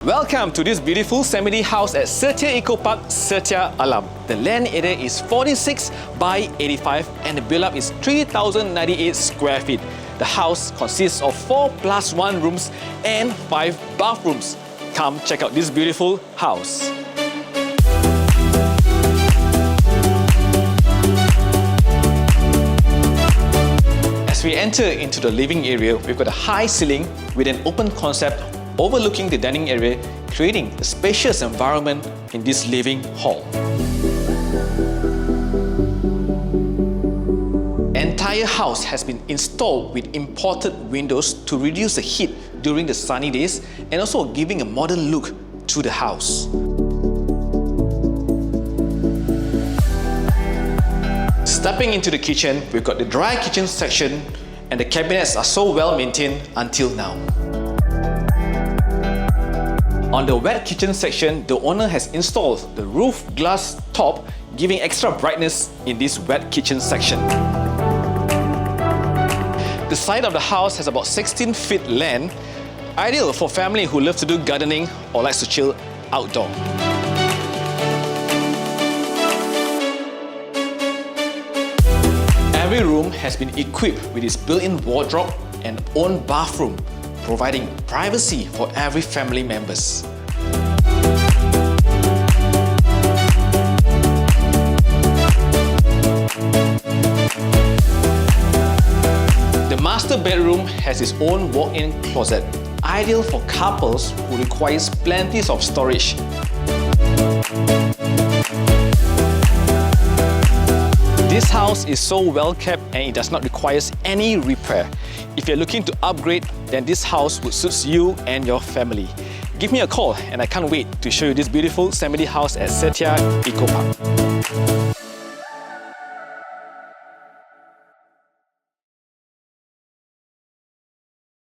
Welcome to this beautiful semi-detached house at Setia Eco Park, Setia Alam. The land area is 46 by 85 and the build-up is 3,098 square feet. The house consists of 4+1 rooms and 5 bathrooms. Come check out this beautiful house. As we enter into the living area, we've got a high ceiling with an open concept overlooking the dining area, creating a spacious environment in this living hall. The entire house has been installed with imported windows to reduce the heat during the sunny days and also giving a modern look to the house. Stepping into the kitchen, we've got the dry kitchen section and the cabinets are so well maintained until now. On the wet kitchen section, the owner has installed the roof glass top, giving extra brightness in this wet kitchen section. The side of the house has about 16 feet land, ideal for family who love to do gardening or likes to chill outdoor. Every room has been equipped with its built-in wardrobe and own bathroom, providing privacy for every family members. The master bedroom has its own walk-in closet, ideal for couples who requires plenty of storage. This house is so well kept and it does not require any repair. If you're looking to upgrade, then this house would suit you and your family. Give me a call and I can't wait to show you this beautiful semi-detached house at Setia Eco Park.